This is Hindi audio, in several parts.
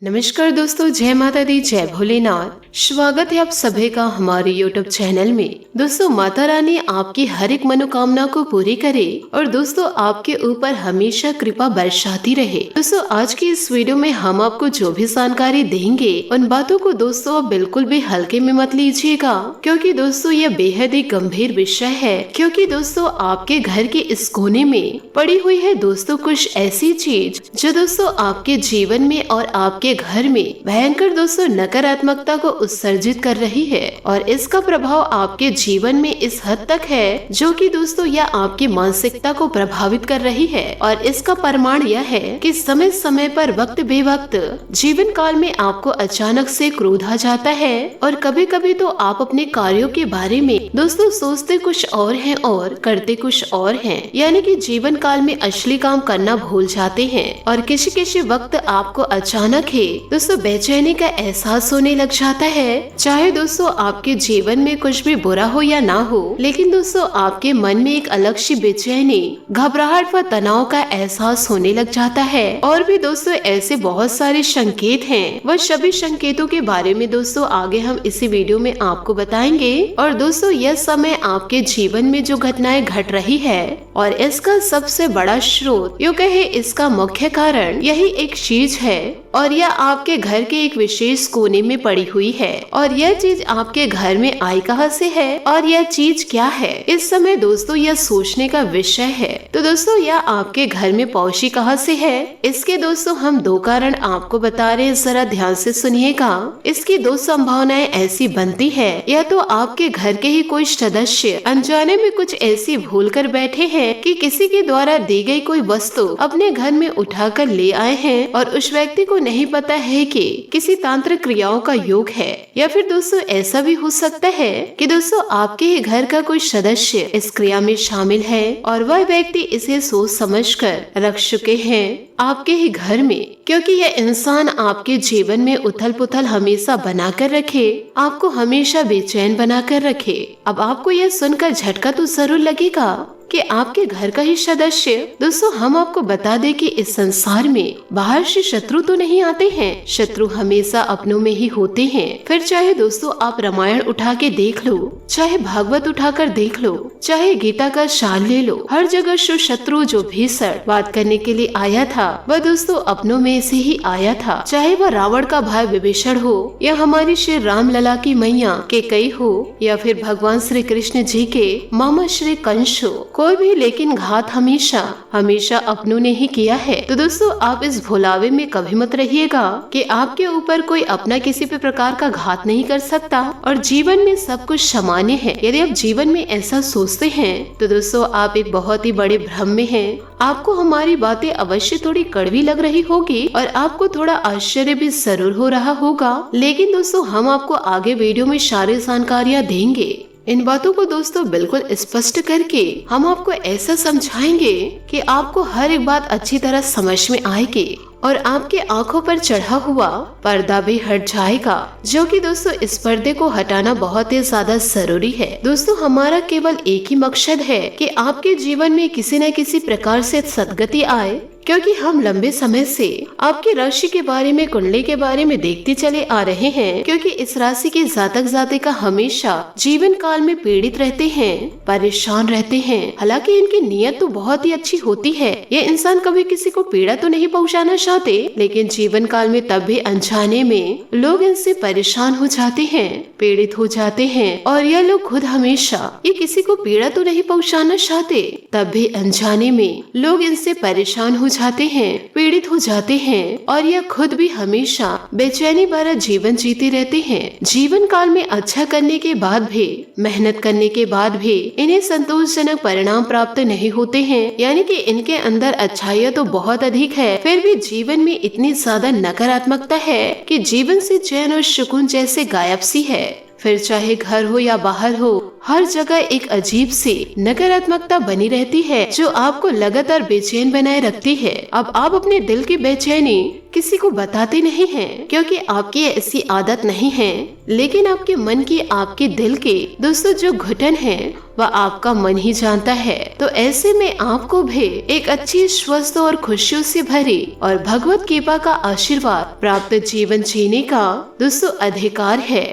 नमस्कार दोस्तों, जय माता दी, जय भोलेनाथ। स्वागत है आप सभी का हमारे YouTube चैनल में। दोस्तों, माता रानी आपकी हर एक मनोकामना को पूरी करे और दोस्तों आपके ऊपर हमेशा कृपा बरसाती रहे। दोस्तों, आज की इस वीडियो में हम आपको जो भी जानकारी देंगे उन बातों को दोस्तों आप बिल्कुल भी हल्के में मत लीजिएगा, क्योंकि दोस्तों यह बेहद ही गंभीर विषय है। क्योंकि दोस्तों आपके घर के इस कोने में पड़ी हुई है दोस्तों कुछ ऐसी चीज जो दोस्तों आपके जीवन में और आपके घर में भयंकर दोस्तों नकारात्मकता को उत्सर्जित कर रही है। और इसका प्रभाव आपके जीवन में इस हद तक है जो कि दोस्तों यह आपकी मानसिकता को प्रभावित कर रही है। और इसका प्रमाण यह है कि समय समय पर वक्त बेवक्त जीवन काल में आपको अचानक से क्रोध आ जाता है और कभी कभी तो आप अपने कार्यों के बारे में दोस्तों सोचते कुछ और हैं और करते कुछ और हैं, यानी कि जीवन काल में असली काम करना भूल जाते हैं। और किसी किसी वक्त आपको अचानक दोस्तों बेचैनी का एहसास होने लग जाता है। चाहे दोस्तों आपके जीवन में कुछ भी बुरा हो या ना हो, लेकिन दोस्तों आपके मन में एक अलग सी बेचैनी, घबराहट व तनाव का एहसास होने लग जाता है। और भी दोस्तों ऐसे बहुत सारे संकेत हैं, वह सभी संकेतों के बारे में दोस्तों आगे हम इसी वीडियो में आपको बताएंगे। और दोस्तों यह समय आपके जीवन में जो घटनाएं घट रही है और इसका सबसे बड़ा स्रोत, यूँ कहे इसका मुख्य कारण यही एक चीज है और यह आपके घर के एक विशेष कोने में पड़ी हुई है। और यह चीज आपके घर में आई कहां से है और यह चीज क्या है, इस समय दोस्तों यह सोचने का विषय है। तो दोस्तों यह आपके घर में पहुंची कहां से है, इसके दोस्तों हम दो कारण आपको बता रहे हैं, जरा ध्यान से सुनिएगा। इसकी दो संभावनाएं ऐसी बनती है, या तो आपके घर के ही कोई सदस्य अनजाने में कुछ ऐसी भूल कर बैठे हैं कि किसी के द्वारा दी गई कोई वस्तु अपने घर में उठा कर ले आए हैं और उस व्यक्ति को नहीं पता है कि किसी तांत्रिक क्रियाओं का योग है। या फिर दोस्तों ऐसा भी हो सकता है कि दोस्तों आपके ही घर का कोई सदस्य इस क्रिया में शामिल है और वह व्यक्ति इसे सोच समझकर रख चुके हैं आपके ही घर में, क्योंकि यह इंसान आपके जीवन में उथल पुथल हमेशा बनाकर रखे, आपको हमेशा बेचैन बनाकर रखे। अब आपको यह सुनकर झटका तो जरूर लगेगा कि आपके घर का ही सदस्य। दोस्तों हम आपको बता दें कि इस संसार में बाहर से शत्रु तो नहीं आते हैं, शत्रु हमेशा अपनों में ही होते हैं। फिर चाहे दोस्तों आप रामायण उठा के देख लो, चाहे भागवत उठाकर देख लो, चाहे गीता का शाल ले लो, हर जगह शत्रु जो भीषण बात करने के लिए आया था वह दोस्तों अपनों में से ही आया था। चाहे वह रावण का भाई विभीषण हो या हमारी श्री राम लला की मैया कैकेयी हो या फिर भगवान श्री कृष्ण जी के मामा श्री कंस हो, कोई भी, लेकिन घात हमेशा हमेशा अपनों ने ही किया है। तो दोस्तों आप इस भुलावे में कभी मत रहिएगा कि आपके ऊपर कोई अपना किसी भी प्रकार का घात नहीं कर सकता और जीवन में सब कुछ सामान्य है। यदि आप जीवन में ऐसा सोचते हैं तो दोस्तों आप एक बहुत ही बड़े भ्रम में हैं। आपको हमारी बातें अवश्य थोड़ी कड़वी लग रही होगी और आपको थोड़ा आश्चर्य भी जरूर हो रहा होगा, लेकिन दोस्तों हम आपको आगे वीडियो में सारी जानकारियाँ देंगे। इन बातों को दोस्तों बिल्कुल स्पष्ट करके हम आपको ऐसा समझाएंगे कि आपको हर एक बात अच्छी तरह समझ में आएगी और आपके आंखों पर चढ़ा हुआ पर्दा भी हट जाएगा, जो कि दोस्तों इस पर्दे को हटाना बहुत ही ज्यादा जरूरी है। दोस्तों हमारा केवल एक ही मकसद है कि आपके जीवन में किसी न किसी प्रकार से सद्गति आए, क्योंकि हम लंबे समय से आपकी राशि के बारे में, कुंडली के बारे में देखते चले आ रहे हैं, क्योंकि इस राशि के जातक जातिका हमेशा जीवन काल में पीड़ित रहते हैं, परेशान रहते हैं। हालांकि इनकी नीयत तो बहुत ही अच्छी होती है, ये इंसान कभी किसी को पीड़ा तो नहीं पहुंचाना चाहते, लेकिन जीवन काल में तब भी अनजाने में लोग इनसे परेशान हो जाते हैं, पीड़ित हो जाते हैं। और यह लोग खुद हमेशा ये किसी को पीड़ा तो नहीं पहुंचाना चाहते, तब भी अनजाने में लोग इनसे परेशान हो जाते हैं, पीड़ित हो जाते हैं और यह खुद भी हमेशा बेचैनी भरा जीवन जीते रहते हैं। जीवन काल में अच्छा करने के बाद भी, मेहनत करने के बाद भी इन्हें संतोषजनक परिणाम प्राप्त नहीं होते हैं, यानी कि इनके अंदर अच्छाइयाँ तो बहुत अधिक है, फिर भी जीवन में इतनी ज्यादा नकारात्मकता है कि जीवन से चैन और सुकून जैसे गायब सी है। फिर चाहे घर हो या बाहर हो, हर जगह एक अजीब सी नकारात्मकता बनी रहती है जो आपको लगातार बेचैन बनाए रखती है। अब आप अपने दिल की बेचैनी किसी को बताते नहीं हैं, क्योंकि आपकी ऐसी आदत नहीं है, लेकिन आपके मन की, आपके दिल के दोस्तों जो घुटन है वह आपका मन ही जानता है। तो ऐसे में आपको भी एक अच्छी, स्वस्थ और खुशियों से भरी और भगवत कृपा का आशीर्वाद प्राप्त जीवन जीने का दोस्तों अधिकार है।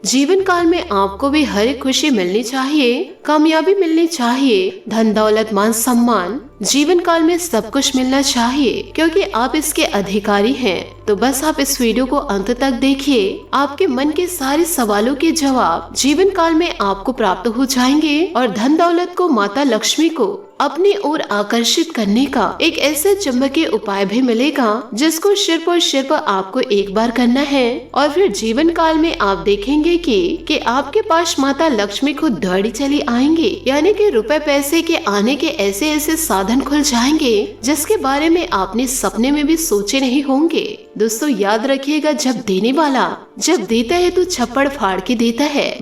जीवन काल में आपको भी हर एक खुशी मिलनी चाहिए, कामयाबी मिलनी चाहिए, धन दौलत मान सम्मान, जीवन काल में सब कुछ मिलना चाहिए, क्योंकि आप इसके अधिकारी हैं। तो बस आप इस वीडियो को अंत तक देखिए, आपके मन के सारे सवालों के जवाब जीवन काल में आपको प्राप्त हो जाएंगे और धन दौलत को, माता लक्ष्मी को अपनी ओर आकर्षित करने का एक ऐसा चुंबकीय उपाय भी मिलेगा जिसको सिर्फ और सिर्फ आपको एक बार करना है, और फिर जीवन काल में आप देखेंगे कि आपके पास माता लक्ष्मी खुद दौड़ी चली आएंगे, यानी कि रुपए पैसे के आने के ऐसे ऐसे साधन खुल जाएंगे जिसके बारे में आपने सपने में भी सोचे नहीं होंगे। दोस्तों याद रखिएगा, जब देने वाला जब देता है तो छप्पड़ फाड़ के देता है।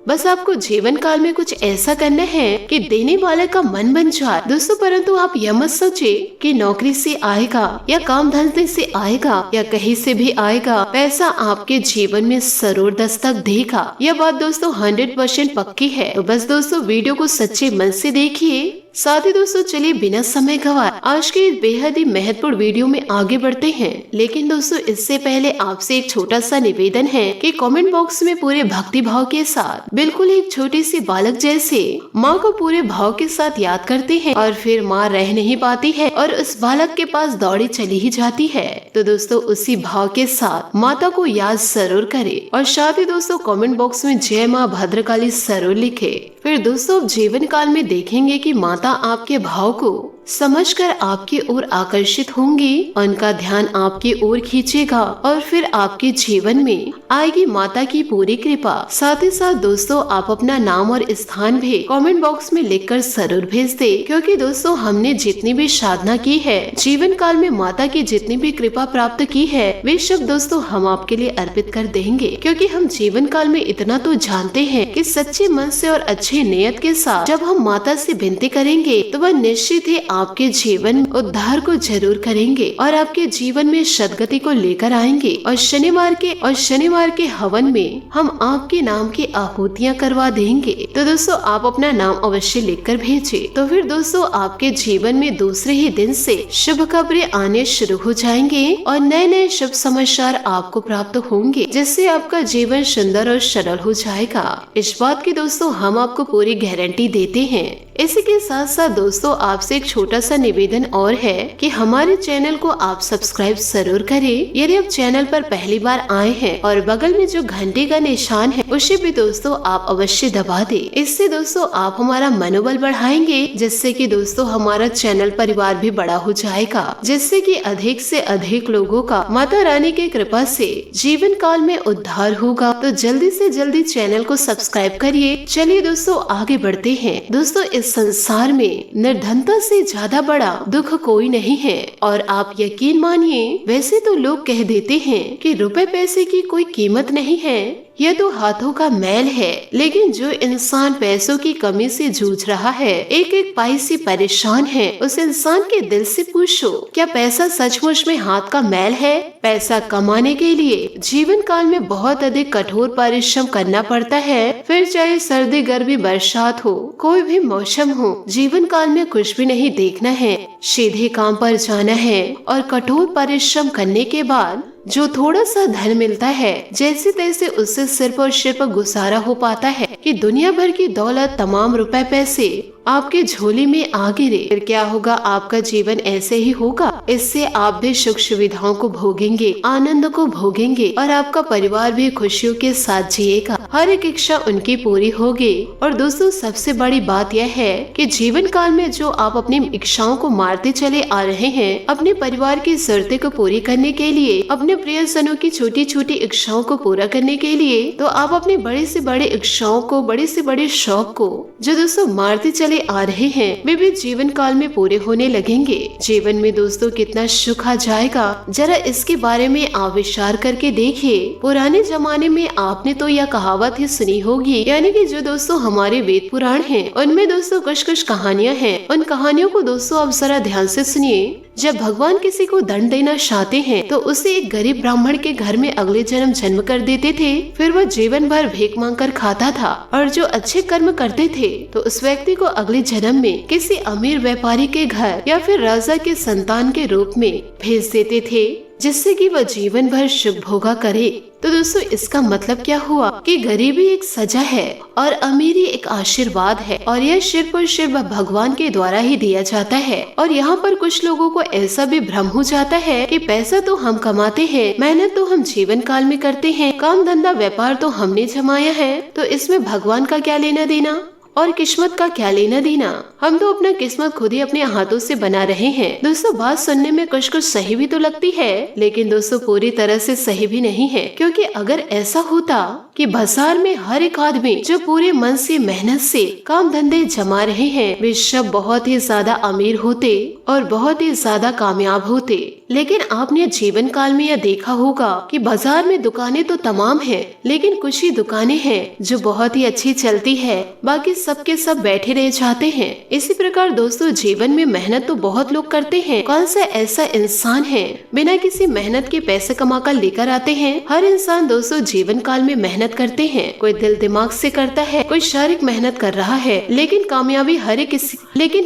बस आपको जीवन काल में कुछ ऐसा करना है कि देने वाले का मन बन जाए दोस्तों। परंतु आप यह मत सोचे कि नौकरी से आएगा या काम धंधे से आएगा या कहीं से भी आएगा, पैसा आपके जीवन में जरूर दस्तक देगा। यह बात दोस्तों 100% पक्की है। तो बस दोस्तों वीडियो को सच्चे मन से देखिए। साथ ही दोस्तों चलिए बिना समय गवाए आज के इस बेहद ही महत्वपूर्ण वीडियो में आगे बढ़ते हैं। लेकिन दोस्तों इससे पहले आपसे एक छोटा सा निवेदन है कि कमेंट बॉक्स में पूरे भक्ति भाव के साथ, बिल्कुल एक छोटी सी बालक जैसे माँ को पूरे भाव के साथ याद करते हैं और फिर माँ रह नहीं पाती है और उस बालक के पास दौड़ी चली ही जाती है। तो दोस्तों उसी भाव के साथ माता को याद जरूर करे और साथ ही दोस्तों कमेंट बॉक्स में जय माँ भद्रकाली जरूर लिखे। फिर दोस्तों जीवन काल में देखेंगे कि माता आपके भाव को समझकर आपकी ओर आकर्षित होंगी, उनका ध्यान आपकी ओर खींचेगा और फिर आपके जीवन में आएगी माता की पूरी कृपा। साथ ही साथ दोस्तों आप अपना नाम और स्थान भी कमेंट बॉक्स में लिखकर जरूर भेज दे, क्योंकि दोस्तों हमने जितनी भी साधना की है, जीवन काल में माता की जितनी भी कृपा प्राप्त की है, वे सब दोस्तों हम आपके लिए अर्पित कर देंगे। क्योंकि हम जीवन काल में इतना तो जानते हैं कि सच्चे मन से और अच्छे नियत के साथ जब हम माता से विनती करेंगे तो वह निश्चित ही आपके जीवन उद्धार को जरूर करेंगे और आपके जीवन में सदगति को लेकर आएंगे। और शनिवार के हवन में हम आपके नाम की आहुतियाँ करवा देंगे। तो दोस्तों आप अपना नाम अवश्य लिखकर भेजें। तो फिर दोस्तों आपके जीवन में दूसरे ही दिन से शुभ खबरें आने शुरू हो जाएंगे और नए नए शुभ समाचार आपको प्राप्त होंगे, जिससे आपका जीवन सुंदर और सरल हो जाएगा। इस बात की दोस्तों हम आपको पूरी गारंटी देते हैं। इसी के साथ साथ दोस्तों आपसे एक छोटा सा निवेदन और है कि हमारे चैनल को आप सब्सक्राइब जरूर करें यदि आप चैनल पर पहली बार आए हैं, और बगल में जो घंटे का निशान है उसे भी दोस्तों आप अवश्य दबा दें। इससे दोस्तों आप हमारा मनोबल बढ़ाएंगे, जिससे कि दोस्तों हमारा चैनल परिवार भी बड़ा हो जाएगा, जिससे कि अधिक से अधिक लोगों का माता रानी की कृपा से जीवन काल में उद्धार होगा। तो जल्दी से जल्दी चैनल को सब्सक्राइब करिए। चलिए दोस्तों आगे बढ़ते हैं। दोस्तों इस संसार में निर्धनता से ज्यादा बड़ा दुख कोई नहीं है, और आप यकीन मानिए वैसे तो लोग कह देते हैं कि रुपए पैसे की कोई कीमत नहीं है, यह तो हाथों का मैल है। लेकिन जो इंसान पैसों की कमी से जूझ रहा है, एक एक पाई से परेशान है, उस इंसान के दिल से पूछो क्या पैसा सचमुच में हाथ का मैल है? पैसा कमाने के लिए जीवन काल में बहुत अधिक कठोर परिश्रम करना पड़ता है। फिर चाहे सर्दी गर्मी बरसात हो, कोई भी मौसम हो, जीवन काल में कुछ भी नहीं देखना है, सीधे काम पर जाना है और कठोर परिश्रम करने के बाद जो थोड़ा सा धन मिलता है जैसे तैसे उससे सिर्फ और सिर्फ गुजारा हो पाता है कि दुनिया भर की दौलत, तमाम रुपए पैसे आपके झोली में आ गिरे, फिर क्या होगा? आपका जीवन ऐसे ही होगा। इससे आप भी सुख सुविधाओं को भोगेंगे, आनंद को भोगेंगे और आपका परिवार भी खुशियों के साथ जिएगा। हर एक इच्छा उनकी पूरी होगी। और दोस्तों सबसे बड़ी बात यह है कि जीवन काल में जो आप अपनी इच्छाओं को मारते चले आ रहे हैं, अपने परिवार की जरूरतें को पूरी करने के लिए, अपने प्रियजनों की छोटी छोटी इच्छाओं को पूरा करने के लिए, तो आप अपनी बड़ी से बड़ी इच्छाओं को, बड़े से बड़े शौक को जो दोस्तों मारते चले आ रहे हैं, वे भी जीवन काल में पूरे होने लगेंगे। जीवन में दोस्तों कितना सुख आ जाएगा, जरा इसके बारे में आप विचार करके देखिए। पुराने जमाने में आपने तो यह कहावत ही सुनी होगी, यानी कि जो दोस्तों हमारे वेद पुराण हैं, उनमें दोस्तों कुछ कुछ कहानियां हैं। उन कहानियों को दोस्तों आप जरा ध्यान से सुनिए। जब भगवान किसी को दंड देना चाहते हैं तो उसे एक गरीब ब्राह्मण के घर में अगले जन्म कर देते थे। फिर वह जीवन भर भीख मांग कर खाता था, और जो अच्छे कर्म करते थे तो उस व्यक्ति को अगले जन्म में किसी अमीर व्यापारी के घर या फिर राजा के संतान के रूप में भेज देते थे, जिससे कि वह जीवन भर सुख भोगा करे। तो दोस्तों इसका मतलब क्या हुआ कि गरीबी एक सजा है और अमीरी एक आशीर्वाद है, और यह सिर्फ और सिर्फ भगवान के द्वारा ही दिया जाता है। और यहाँ पर कुछ लोगों को ऐसा भी भ्रम हो जाता है कि पैसा तो हम कमाते हैं, मेहनत तो हम जीवन काल में करते हैं, काम धंधा व्यापार तो हमने जमाया है, तो इसमें भगवान का क्या लेना देना और किस्मत का क्या लेना देना। हम तो अपना किस्मत खुद ही अपने हाथों से बना रहे हैं। दोस्तों बात सुनने में कुछ कुछ सही भी तो लगती है, लेकिन दोस्तों पूरी तरह से सही भी नहीं है। क्योंकि अगर ऐसा होता कि बाजार में हर एक आदमी जो पूरे मन से मेहनत से काम धंधे जमा रहे हैं, वे सब बहुत ही ज्यादा अमीर होते और बहुत ही ज्यादा कामयाब होते। लेकिन आपने जीवन काल में यह देखा होगा कि बाजार में दुकानें तो तमाम हैं, लेकिन कुछ ही दुकानें हैं जो बहुत ही अच्छी चलती है, बाकी सबके सब बैठे रह जाते हैं। इसी प्रकार दोस्तों जीवन में मेहनत तो बहुत लोग करते हैं। कौन सा ऐसा इंसान है बिना किसी मेहनत के पैसे कमा कर लेकर आते हैं? हर इंसान दोस्तों जीवन काल में मेहनत करते हैं। कोई दिल दिमाग से करता है, कोई शारीरिक मेहनत कर रहा है, लेकिन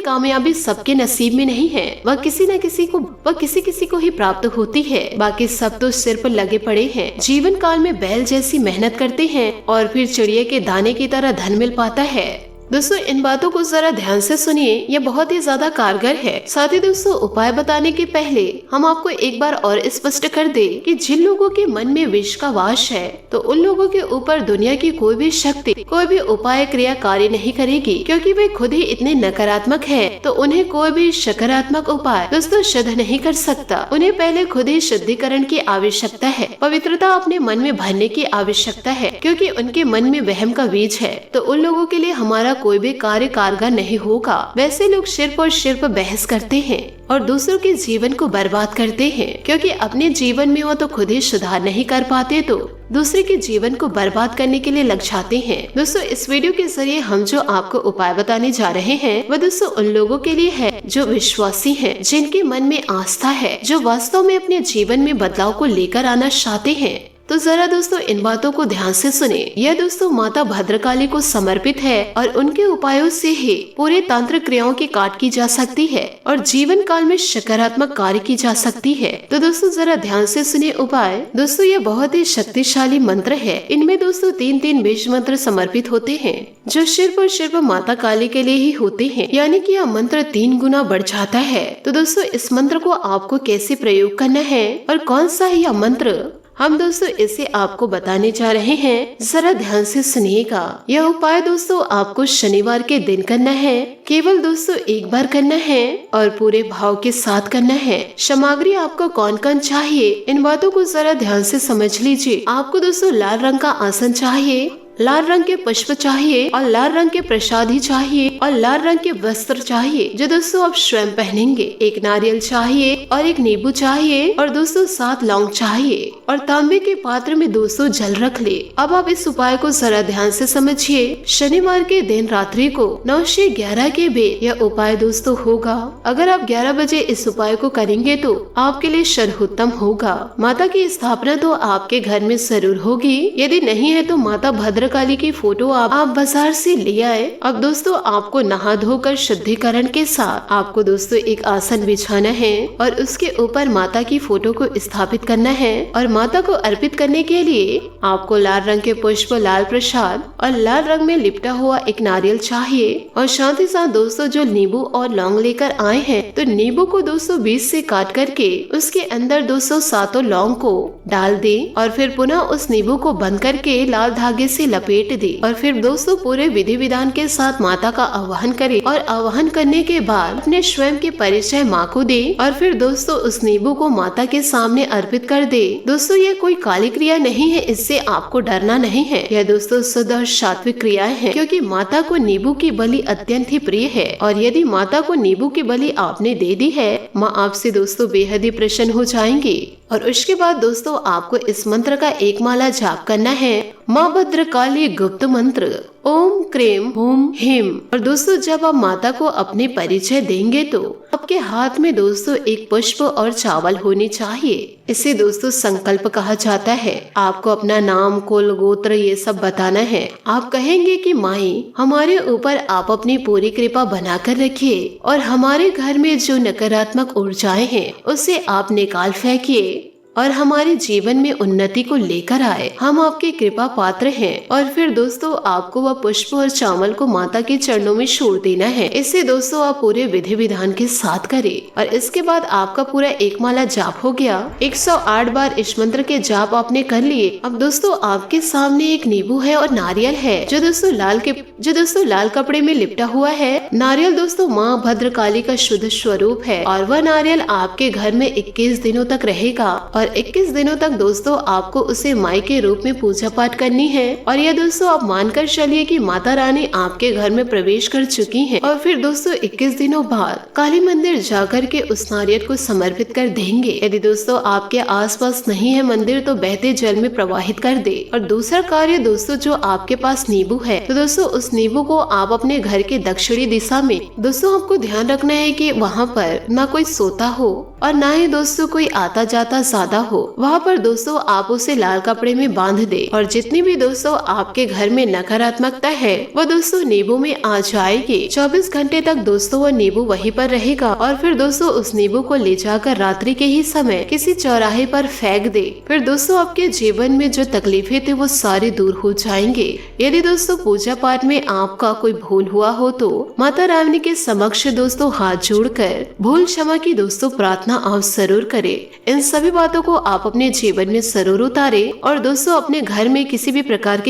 कामयाबी सबके नसीब में नहीं है। वह किसी किसी को ही प्राप्त होती है, बाकी सब तो सिर पर लगे पड़े हैं। जीवन काल में बैल जैसी मेहनत करते हैं और फिर चिड़िया के दाने की तरह धन मिल पाता है। दोस्तों इन बातों को जरा ध्यान से सुनिए, यह बहुत ही ज्यादा कारगर है। साथ ही दोस्तों उपाय बताने के पहले हम आपको एक बार और स्पष्ट कर दे कि जिन लोगों के मन में विष का वास है, तो उन लोगों के ऊपर दुनिया की कोई भी शक्ति, कोई भी उपाय क्रिया कार्य नहीं करेगी, क्योंकि वे खुद ही इतने नकारात्मक है। तो उन्हें कोई भी सकारात्मक उपाय दोस्तों सिद्ध नहीं कर सकता। उन्हें पहले खुद ही शुद्धिकरण की आवश्यकता है, पवित्रता अपने मन में भरने की आवश्यकता है, क्योंकि उनके मन में वहम का बीज है। तो उन लोगों के लिए हमारा कोई भी कार्य कारगर नहीं होगा। वैसे लोग सिर्फ और सिर्फ बहस करते हैं और दूसरों के जीवन को बर्बाद करते हैं, क्योंकि अपने जीवन में वो तो खुद ही सुधार नहीं कर पाते, तो दूसरे के जीवन को बर्बाद करने के लिए लग जाते हैं। दोस्तों इस वीडियो के जरिए हम जो आपको उपाय बताने जा रहे हैं, वह दोस्तों उन लोगों के लिए है जो विश्वासी हैं, जिनके मन में आस्था है, जो वास्तव में अपने जीवन में बदलाव को लेकर आना चाहते हैं। तो जरा दोस्तों इन बातों को ध्यान से सुने। यह दोस्तों माता भद्रकाली को समर्पित है और उनके उपायों से ही पूरे तांत्रिक क्रियाओं की काट की जा सकती है और जीवन काल में सकारात्मक कार्य की जा सकती है। तो दोस्तों जरा ध्यान से सुने उपाय। दोस्तों यह बहुत ही शक्तिशाली मंत्र है। इनमें दोस्तों 3 बीज मंत्र समर्पित होते हैं, जो सिर्फ और सिर्फ माता काली के लिए ही होते हैं, यानी कि यह मंत्र 3 गुना बढ़ जाता है। तो दोस्तों इस मंत्र को आपको कैसे प्रयोग करना है और कौन सा है यह मंत्र, हम दोस्तों इसे आपको बताने जा रहे हैं। जरा ध्यान से सुनिएगा। यह उपाय दोस्तों आपको शनिवार के दिन करना है, केवल दोस्तों एक बार करना है और पूरे भाव के साथ करना है। सामग्री आपको कौन कौन चाहिए, इन बातों को जरा ध्यान से समझ लीजिए। आपको दोस्तों लाल रंग का आसन चाहिए, लाल रंग के पुष्प चाहिए और लाल रंग के प्रसादी चाहिए और लाल रंग के वस्त्र चाहिए जो दोस्तों आप स्वयं पहनेंगे। एक नारियल चाहिए और एक नींबू चाहिए और दोस्तों 7 लौंग चाहिए और तांबे के पात्र में दोस्तों जल रख ले। अब आप इस उपाय को जरा ध्यान से समझिए। शनिवार के दिन रात्रि को 9 से 11 के बीच यह उपाय दोस्तों होगा। अगर आप 11 बजे इस उपाय को करेंगे तो आपके लिए सर्वोत्तम होगा। माता की स्थापना तो आपके घर में जरूर होगी, यदि नहीं है तो माता भद्रकाली की फोटो आप बाजार से ले आए। अब दोस्तों आपको नहा धोकर शुद्धिकरण के साथ आपको दोस्तों एक आसन बिछाना है और उसके ऊपर माता की फोटो को स्थापित करना है और माता को अर्पित करने के लिए आपको लाल रंग के पुष्प, लाल प्रसाद और लाल रंग में लिपटा हुआ एक नारियल चाहिए और साथ ही साथ दोस्तों जो नींबू और लौंग लेकर आए हैं, तो नींबू को दोस्तों बीच से काट करके उसके अंदर दोस्तों 7 लौंग को डाल दे और फिर पुनः उस नींबू को बंद करके लाल धागे से लपेट दे और फिर दोस्तों पूरे विधि विधान के साथ माता का आवाहन करे और आवाहन करने के बाद अपने स्वयं के परिचय माँ को दे और फिर दोस्तों उस नींबू को माता के सामने अर्पित कर दे। दोस्तों ये कोई काली क्रिया नहीं है, इससे आपको डरना नहीं है। यह दोस्तों शुद्ध और सात्विक क्रियाएं हैं, क्योंकि माता को नींबू की बलि अत्यंत ही प्रिय है और यदि माता को नींबू की बलि आपने दे दी है, माँ आपसे दोस्तों बेहद ही प्रसन्न हो जाएंगी। और उसके बाद दोस्तों आपको इस मंत्र का एक माला जाप करना है, माँ भद्रकाली गुप्त मंत्र ओम क्रेम ओम हिम। और दोस्तों जब आप माता को अपने परिचय देंगे तो आपके हाथ में दोस्तों एक पुष्प और चावल होनी चाहिए। इसे दोस्तों संकल्प कहा जाता है। आपको अपना नाम, कुल, गोत्र ये सब बताना है। आप कहेंगे कि माई हमारे ऊपर आप अपनी पूरी कृपा बनाकर रखिए और हमारे घर में जो नकारात्मक ऊर्जाएं हैं उसे आप निकाल फेंकिए और हमारे जीवन में उन्नति को लेकर आए। हम आपके कृपा पात्र हैं। और फिर दोस्तों आपको वह पुष्प और चावल को माता के चरणों में छोड़ देना है। इसे दोस्तों आप पूरे विधि विधान के साथ करें और इसके बाद आपका पूरा एक माला जाप हो गया। 108 बार इस मंत्र के जाप आपने कर लिए। अब दोस्तों आपके सामने एक नींबू है और नारियल है जो दोस्तों लाल कपड़े में लिपटा हुआ है। नारियल दोस्तों माँ भद्रकाली का शुद्ध स्वरूप है और वह नारियल आपके घर में 21 दिनों तक रहेगा और 21 दिनों तक दोस्तों आपको उसे माई के रूप में पूजा पाठ करनी है। और यह दोस्तों आप मानकर चलिए कि माता रानी आपके घर में प्रवेश कर चुकी हैं। और फिर दोस्तों 21 दिनों बाद काली मंदिर जाकर के उस नारियल को समर्पित कर देंगे। यदि दोस्तों आपके आसपास नहीं है मंदिर तो बहते जल में प्रवाहित कर दे। और दूसरा कार्य दोस्तों जो आपके पास नींबू है तो दोस्तों उस नींबू को आप अपने घर के दक्षिणी दिशा में, दोस्तों आपको ध्यान रखना है कि वहाँ पर ना कोई सोता हो और ना ही दोस्तों कोई आता जाता ज्यादा हो। वहाँ पर दोस्तों आप उसे लाल कपड़े में बांध दे और जितनी भी दोस्तों आपके घर में नकारात्मकता है वह दोस्तों नींबू में आ जाएगी। 24 घंटे तक दोस्तों वह नींबू वहीं पर रहेगा और फिर दोस्तों उस नींबू को ले जाकर रात्रि के ही समय किसी चौराहे पर फेंक दे। फिर दोस्तों आपके जीवन में जो तकलीफें थे वो सारी दूर हो जाएंगे। यदि दोस्तों पूजा पाठ में आपका कोई भूल हुआ हो तो माता रानी के समक्ष दोस्तों हाथ जोड़कर भूल क्षमा की दोस्तों प्रार्थना आप जरूर करें। इन सभी बातों को आप अपने जीवन में जरूर उतारे और दोस्तों अपने घर में किसी भी प्रकार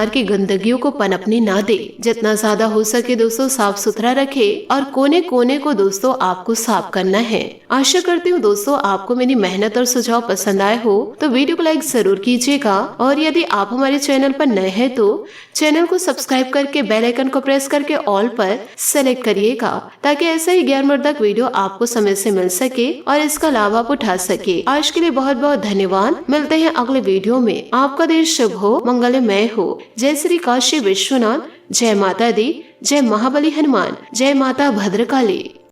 की गंदगियों को पनपने ना दे। जितना ज्यादा हो सके दोस्तों साफ सुथरा रखे और कोने कोने को दोस्तों आपको साफ करना है। आशा करती हूँ दोस्तों आपको मेरी मेहनत और सुझाव पसंद आए हो तो वीडियो को लाइक जरूर कीजिएगा और यदि आप हमारे चैनल पर नए हैं तो चैनल को सब्सक्राइब करके बेल आइकन को प्रेस करके ऑल पर सेलेक्ट करिएगा ताकि ऐसा ही ज्ञानवर्धक वीडियो आपको समय से मिल सके और इसका लाभ आप उठा सके। आज के लिए बहुत बहुत धन्यवाद। मिलते हैं अगले वीडियो में। आपका दिन शुभ हो, मंगलमय हो। जय श्री काशी विश्वनाथ। जय माता दी। जय महाबली हनुमान। जय माता भद्रकाली।